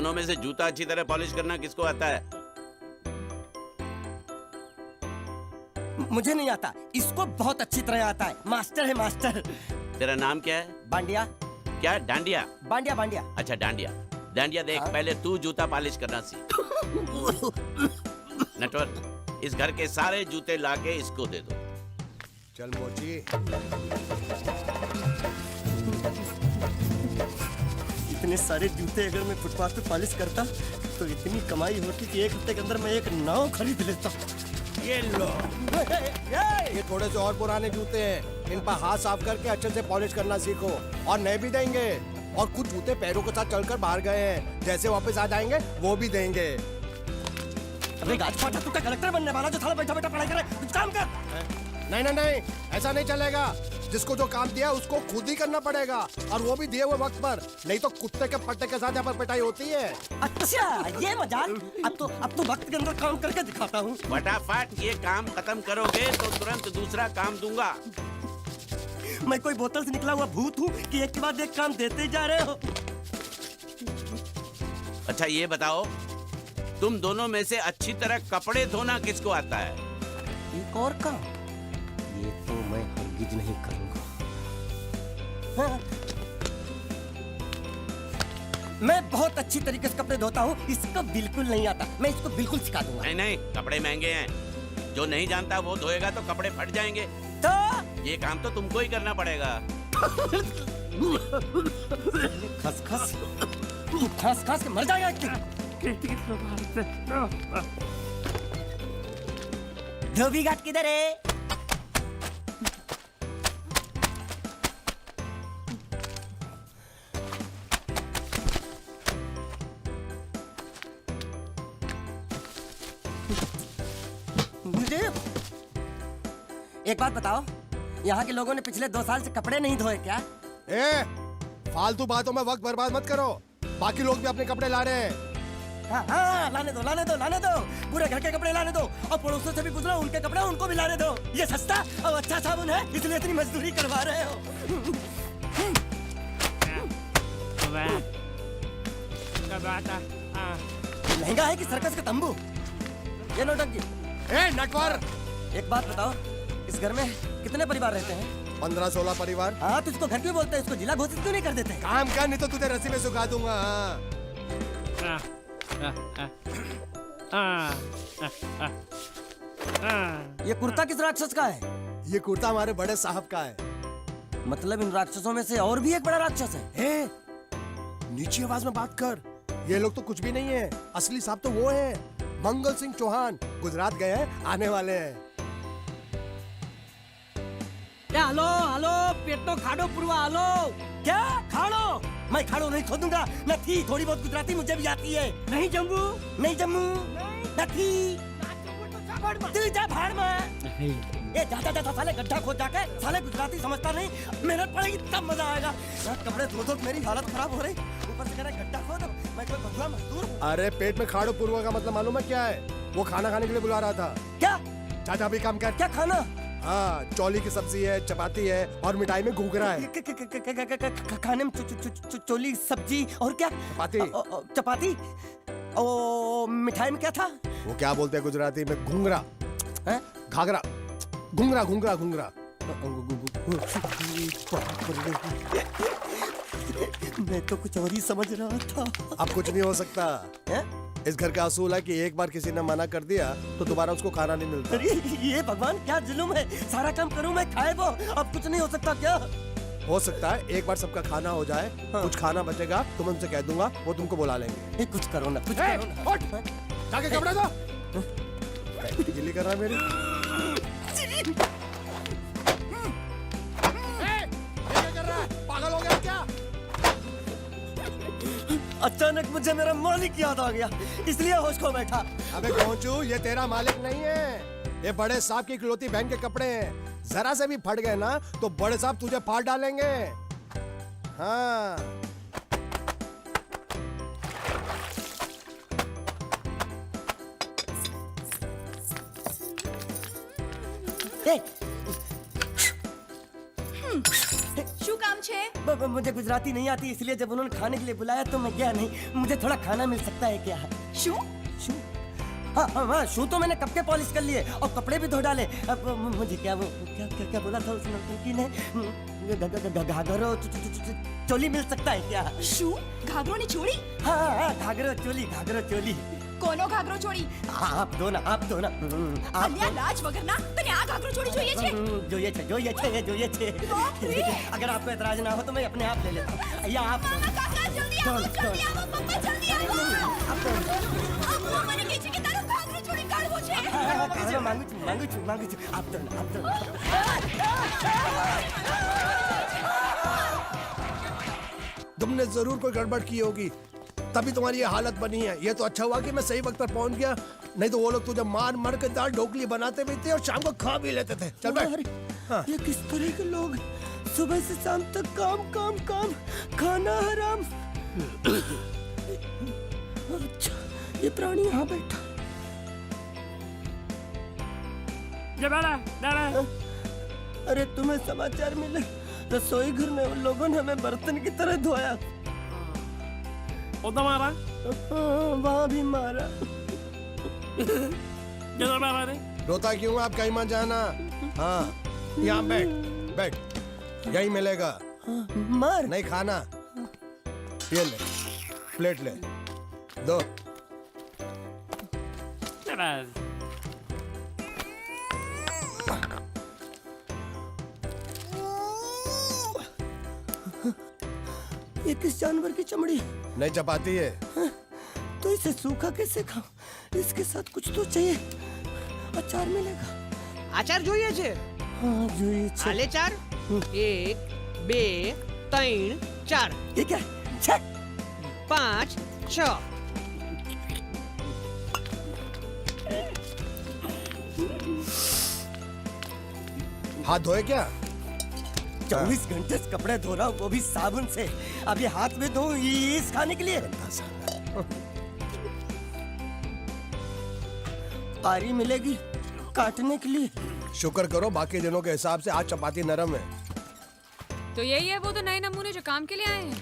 दोनों में से जूता अच्छी तरह पॉलिश करना किसको आता है? मुझे नहीं आता, इसको बहुत अच्छी तरह आता है। मास्टर है मास्टर। तेरा नाम क्या है? बांडिया। क्या? डांडिया? बांडिया बांडिया। अच्छा डांडिया। डांडिया देख, हाँ? पहले तू जूता पॉलिश करना सीख। नटवर, इस घर के सारे जूते लाके इसको दे दो। चल मोची। इतने सारे जूते अगर मैं फुटपाथ पे पॉलिश करता तो इतनी कमाई होती कि एक हफ्ते के अंदर मैं एक नाव खरीद लेता। ये लो, ये थोड़े से और पुराने जूते हैं, इन पर हाथ साफ करके अच्छे से पॉलिश करना सीखो। और नए भी देंगे, और कुछ जूते पैरों के साथ चलकर बाहर गए हैं, जैसे वापस आ जाएंगे वो भी देंगे। अबे गाजपाटा, तू क्या कलेक्टर बनने वाला जो साला बैठा बैठा पढ़ाई करे? कुछ काम कर। नहीं नहीं नहीं, ऐसा नहीं चलेगा। जिसको जो काम दिया उसको खुद ही करना पड़ेगा, और वो भी दिए हुए वक्त पर, नहीं तो कुत्ते के पट्टे के साथ यहाँ पर पिटाई होती है। अच्छा ये मजाक। अब तो वक्त के अंदर काम करके दिखाता हूँ। फटाफट ये काम खत्म करोगे तो तुरंत दूसरा काम दूंगा। मैं कोई बोतल से निकला हुआ भूत हूँ कि एक के बाद एक काम देते जा रहे हो? अच्छा ये बताओ, तुम दोनों में से अच्छी तरह कपड़े धोना किसको आता है? एक और काम? ये तो मैं हरगिज नहीं करूँगा। हाँ। मैं बहुत अच्छी तरीके से कपड़े धोता हूँ, इसको बिल्कुल नहीं आता। मैं इसको बिल्कुल सिखा दूंगा। नहीं नहीं, कपड़े महंगे हैं। जो नहीं जानता वो धोएगा तो कपड़े फट जाएंगे। तो ये काम तो तुमको ही करना पड़ेगा। खसखस, तू खस खस के मर जाएगा एक दिन। धोबी घाट किधर है? एक बात बताओ, यहाँ के लोगों ने पिछले 2 साल से कपड़े नहीं धोए क्या? फालतू बातों में वक्त बर्बाद मत करो। बाकी लोग भी अपने कपड़े ला रहे हैं। हाँ, लाने दो लाने दो लाने दो। पूरे घर के कपड़े लाने दो, और पड़ोसियों से भी गुजरो, उनके कपड़े उनको भी लाने दो। ये सस्ता और अच्छा साबुन है, इसलिए इतनी मजदूरी करवा रहे हो। महंगा है कि सर्कस का तंबू? ये नौटंकी। नटवर, एक बात बताओ, इस घर में कितने परिवार रहते हैं? 15-16 परिवार। हाँ, तो इसको घर क्यों बोलते हैं? इसको जिला घोषित क्यों नहीं कर देते? काम कर, नहीं तो तुझे रस्सी में सुखा दूंगा। ये कुर्ता किस राक्षस का है? ये कुर्ता हमारे बड़े साहब का है। मतलब इन राक्षसों में से और भी एक बड़ा राक्षस है? नीची आवाज में बात कर। ये लोग तो कुछ भी नहीं है, असली साहब तो वो है, मंगल सिंह चौहान। गुजरात गए हैं, आने वाले हैं। हेलो हेलो, पेटो खाड़ो पुरवा, हेलो। क्या खाड़ो? मैं खाड़ो नहीं खोदूंगा। न थी, थोड़ी बहुत गुजराती मुझे भी आती है। नहीं जम्मू, नहीं जम्मू, न थी। तू जा भाड़ में। ये जा जा जा साले, गड्ढा खोद जाके। साले गुजराती समझता नहीं, मेहनत पड़ेगी तब मजा आएगा। कपड़े धो धो मेरी हालत खराब हो रही, ऊपर से कह रहा गड्ढा खोद। मैं कोई बंधुआ मजदूर हूँ? अरे पेट में खाड़ो पुरवा का मतलब मालूम है क्या है? वो खाना खाने के लिए बुला रहा था। क्या? चाचा भी काम कर। क्या खाना? हाँ, चौली की सब्जी है, चपाती है, और मिठाई में घूघरा है। खाने में चोली सब्जी और क्या? चपाती। चपाती। ओ, मिठाई में क्या था? वो क्या बोलते हैं गुजराती में? घूंघरा। हैं? घाघरा। घूंघरा घूंघरा घूंघरा। मैं तो कुछ और ही समझ रहा था। अब कुछ नहीं हो सकता। है? इस घर का असूल है कि एक बार किसी ने मना कर दिया तो दोबारा उसको खाना नहीं मिलता। अरे ये भगवान क्या जुल्म है? सारा काम करूं मैं, खाए वो। अब कुछ नहीं हो सकता क्या? हो सकता है एक बार सबका खाना हो जाए। हाँ। कुछ खाना बचेगा तो मैं उनसे कह दूंगा, वो तुमको बुला लेंगे। कुछ करो ना, कुछ करो ना। उठ, जाके कपड़े दो। गिल्ली कर रहा है मेरी। ये क्या कर रहा है? पागल हो गया क्या? अचानक मुझे मेरा मालिक याद आ गया, इसलिए होश खो बैठा। अबे गोंचू, ये तेरा मालिक नहीं है, ये बड़े साहब की इकलौती बहन के कपड़े हैं। जरा से भी फट गए ना तो बड़े साहब तुझे फाड़ डालेंगे। हाँ। શું કામ છે? मुझे गुजराती नहीं आती, इसलिए जब उन्होंने खाने के लिए बुलाया तो मैं गया नहीं। मुझे थोड़ा खाना मिल सकता है क्या? शू शू? हाँ हाँ हाँ, शू तो मैंने कब के पॉलिश कर लिए और कपड़े भी धो डाले। अब मुझे क्या वो क्या क्या, क्या बोला था उस लड़की ने? घाघरो चोली मिल सकता है क्या? शू घाघरो ने छोड़ी? हाँ हाँ, घाघरो चोली, घाघरो चोली। કોનો ઘાઘરો છોડી? आप दो ना, आप दो ना। અલ્યા લાજ વગરના તને આ ઘાઘરો છોડી જોઈએ છે? જોઈએ છે, જોઈએ છે, જોઈએ છે। બાપ રે! अगर आपको एतराज ना हो तो मैं अपने आप ले लेता हूँ। या आप મામા કાકા જલ્દી આવો, જલ્દી આવો, પપ્પા જલ્દી આવો. અમ્મા મને કહે છે કે તારો ઘાઘરો છોડી કાઢવો છે. मांगू छू, मांगू छू, मांगू छू। आप दो ना, आप दो ना। तुमने जरूर कोई गड़बड़ की होगी, तभी तुम्हारी ये हालत बनी है। ये तो अच्छा हुआ कि मैं सही वक्त पर पहुंच गया, नहीं तो वो लोग तुझे मार मार के दाल ढोकली बनाते भी थे और शाम को खा भी लेते थे। चल बैठ। हाँ। ये किस तरह के लोग, सुबह से शाम तक काम काम काम, खाना हराम। अच्छा, ये प्राणी यहाँ बैठा। अरे तुम्हें समाचार मिले? रसोई घर में उन लोगों ने हमें बर्तन की तरह धोया। मारा वहाँ भी मारा। रोता क्यों? आप कहीं मत जाना। हाँ, यहाँ बैठ बैठ, यही मिलेगा। मार नहीं खाना, ये ले, प्लेट ले, दो। ये किस जानवर की चमड़ी? नहीं चपाती है। तो इसे सूखा कैसे खाऊं? इसके साथ कुछ तो चाहिए। अचार मिलेगा? આચાર જોઈએ છે? हाँ જોઈએ છે। આલે ચાર 1 2 3 4 ये क्या है? छे! 5 6 हाथ धोए क्या? 24 घंटे से कपड़े धो रहा हूँ, वो भी साबुन से। अब ये हाथ में धो इस खाने के लिए? आरी मिलेगी काटने के लिए? शुक्र करो बाकी दिनों के हिसाब से आज चपाती नरम है। तो यही है वो तो नए नमूने जो काम के लिए आए हैं।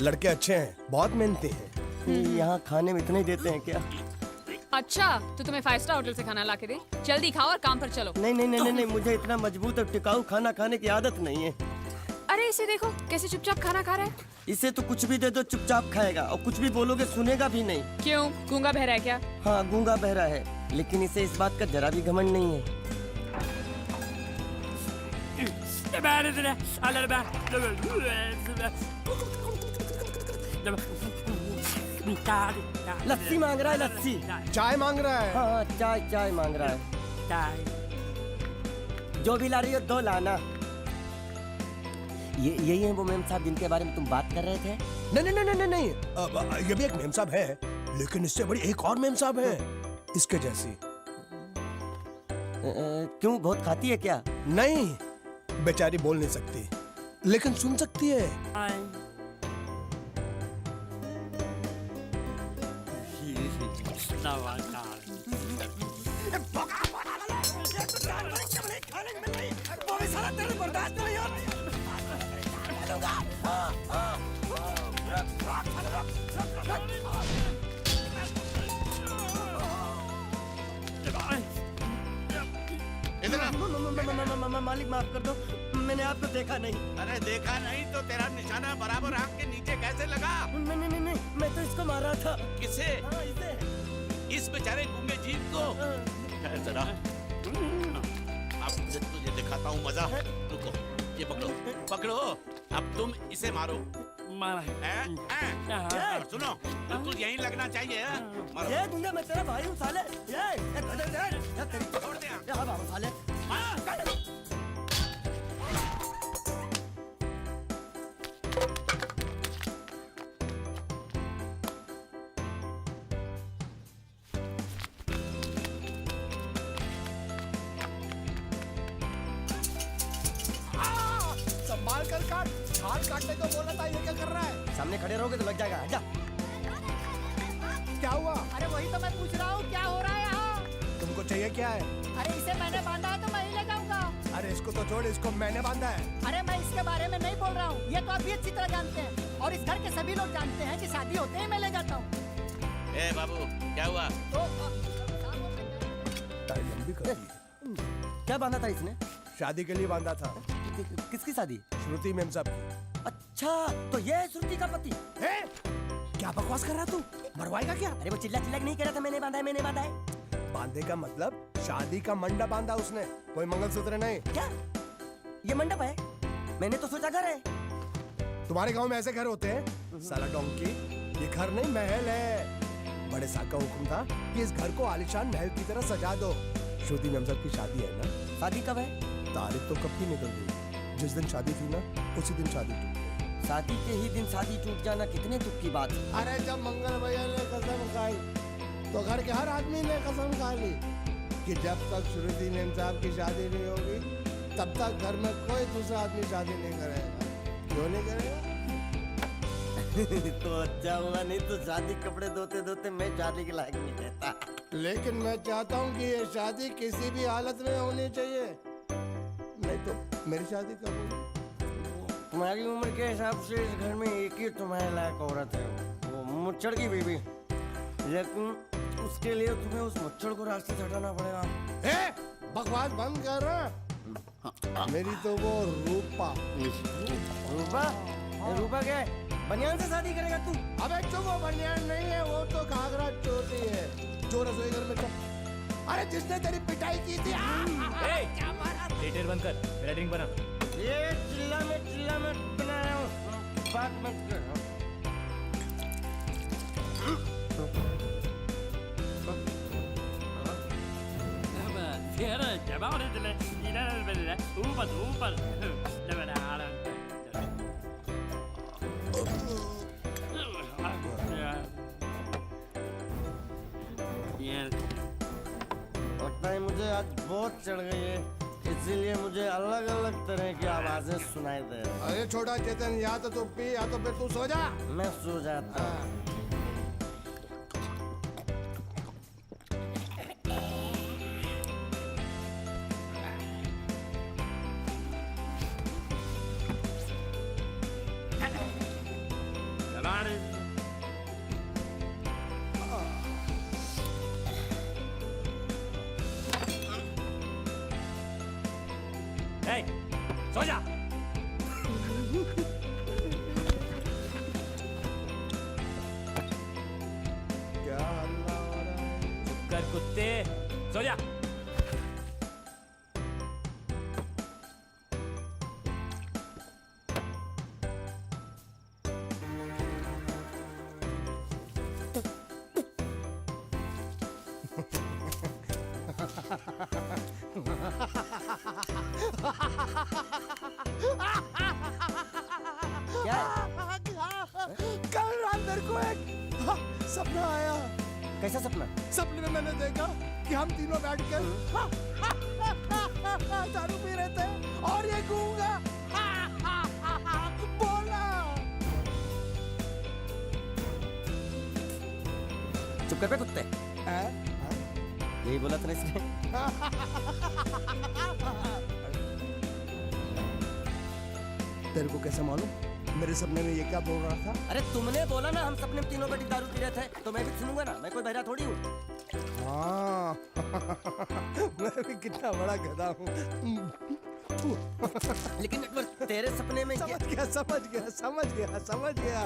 लड़के अच्छे हैं, बहुत मेहनती हैं। यहाँ खाने में इतना ही देते हैं क्या? अच्छा तो तुम्हें 5 स्टार होटल से खाना ला के दे, जल्दी खाओ और काम पर चलो। नहीं नहीं नहीं नहीं, मुझे इतना मजबूत और टिकाऊ खाना खाने की आदत नहीं है। अरे इसे देखो कैसे चुपचाप खाना खा रहा है। इसे तो कुछ भी दे दो चुपचाप खाएगा, और कुछ भी बोलोगे सुनेगा भी नहीं। क्यों, गूंगा बहरा है क्या? हाँ गूंगा बहरा है, लेकिन इसे इस बात का जरा भी घमंड नहीं है। लस्सी मांग रहा है, लस्सी। चाय मांग रहा है। हाँ चाय चाय मांग रहा है। जो भी ला रही हो 2 लाना। ये यही है वो मेम साहब जिनके बारे में तुम बात कर रहे थे? नहीं नहीं नहीं नहीं नहीं, ये भी एक मेम साहब है, लेकिन इससे बड़ी एक और मेम साहब है इसके जैसी। क्यों, बहुत खाती है क्या? नहीं, बेचारी बोल नहीं सकती, लेकिन सुन सकती है। मालिक माफ कर दो, मैंने आपको देखा नहीं। अरे देखा नहीं तो तेरा निशाना बराबर आंख के नीचे कैसे लगा? नहीं नहीं नहीं, मैं तो इसको मार रहा था। किसे? हाँ, इसे। इस बेचारे गूंगे जीव को? है जरा, अब तुझे दिखाता हूँ मजा। रुको, ये पकड़ो पकड़ो, अब तुम इसे मारो। सुनो, बिल्कुल यहीं लगना चाहिए। मारो। ये गुंडा, मैं तेरा भाई हूँ साले। ये छोड़ दे। हाँ बाबू साले। संभाल कर काट, छाल काटने को बोला था, ये क्या कर रहा है? सामने खड़े रहोगे तो लग जाएगा। जा। क्या हुआ? अरे वही तो मैं पूछ रहा हूँ, क्या हो रहा है यहाँ? तुमको चाहिए क्या है? अरे इसे मैंने बांधा है तो मैं ही ले जाऊंगा। अरे इसको तो छोड़, इसको मैंने बांधा है। अरे मैं इसके बारे में नहीं बोल रहा हूँ, ये तो आप भी अच्छी तरह जानते हैं और इस घर के सभी लोग जानते हैं कि शादी होते ही मैं ले जाता हूँ। ए बाबू, क्या हुआ? तो टाई लंबी कर दी। क्या बांधा था इसने? शादी के लिए बांधा था। किसकी शादी? श्रुति मेम साहब की। अच्छा, तो ये है श्रुति का पति? ए, क्या बकवास कर रहा तू? मरवाएगा क्या? अरे वो चिल्ला चिल्ला के नहीं कह रहा था मैंने बांधा है, मैंने बांधा है। बांधे का मतलब शादी का मंडप बांधा उसने, कोई मंगलसूत्र नहीं। क्या ये मंडप है? मैंने तो सोचा घर है। तुम्हारे गांव में ऐसे घर होते हैं? साला डोंकी, ये घर नहीं महल है। बड़े साहब का हुक्म था कि इस घर को आलीशान महल की तरह सजा दो। श्रुति मेम साहब की शादी है ना? शादी कब है? तारीख तो कब की निकल गई। जिस दिन शादी थी ना, उसी दिन शादी टूट गई। शादी के ही दिन शादी टूट जाना कितने दुख की बात है। अरे जब मंगल भैया ने कसम खाई तो घर के हर आदमी ने कसम खा ली कि जब तक श्रुति मेम साहब की शादी नहीं होगी तब तक घर में कोई दूसरा आदमी शादी नहीं करेगा। क्यों नहीं करेगा? तो अच्छा हुआ, नहीं तो शादी कपड़े धोते धोते मैं शादी के लायक नहीं रहता। लेकिन मैं चाहता हूँ कि ये शादी किसी भी हालत में होनी चाहिए, नहीं तो मेरी शादी कब होगी? तुम्हारी उम्र के हिसाब से इस घर में एक ही तुम्हारे लायक औरत है, वो मुच्छड़ की बीबी। लेकिन उसके लिए तुम्हें उस मुच्छड़ को रास्ते से हटाना पड़ेगा। ए, बकवास बंद कर। मेरी तो वो रूपा। रूपा? रूपा क्या है? बनियान से शादी करेगा तू? अबे चुप, वो बनियान नहीं है, वो तो घाघरा चोटी है जो रसोई घर में चल। अरे जिसने तेरी पिटाई की थी। क्या मारा? थिएटर बंद कर, मेरा ड्रिंक बना। ये चिल्ला में बना रहा हूँ, बात मत कर। लगता है मुझे आज बहुत चढ़ गई है, इसीलिए मुझे अलग अलग तरह की आवाजें सुनाई दे रही हैं। अरे छोटा चेतन, या तो तू पी या तो फिर तू सो जा। मैं सो जाता हूँ। सो जा। क्या हल्ला हो रहा है? चुप कर कुत्ते, सो जा। क्या है? कल रात मेरे को एक सपना आया। कैसा सपना? सपने में मैंने देखा कि हम तीनों बैठ कर दारू पी रहे थे और ये गूंगा बोला। चुप कर बे कुत्ते। यही बोला था इसने। तेरे को कैसे मालूम मेरे सपने में ये क्या बोल रहा था? अरे तुमने बोला ना हम सपने में तीनों बैठी दारू पी रहे थे, तो मैं भी सुनूंगा ना, मैं कोई बहरा थोड़ी हूँ। हाँ मैं भी कितना बड़ा गधा हूँ। लेकिन तेरे सपने में समझ गया।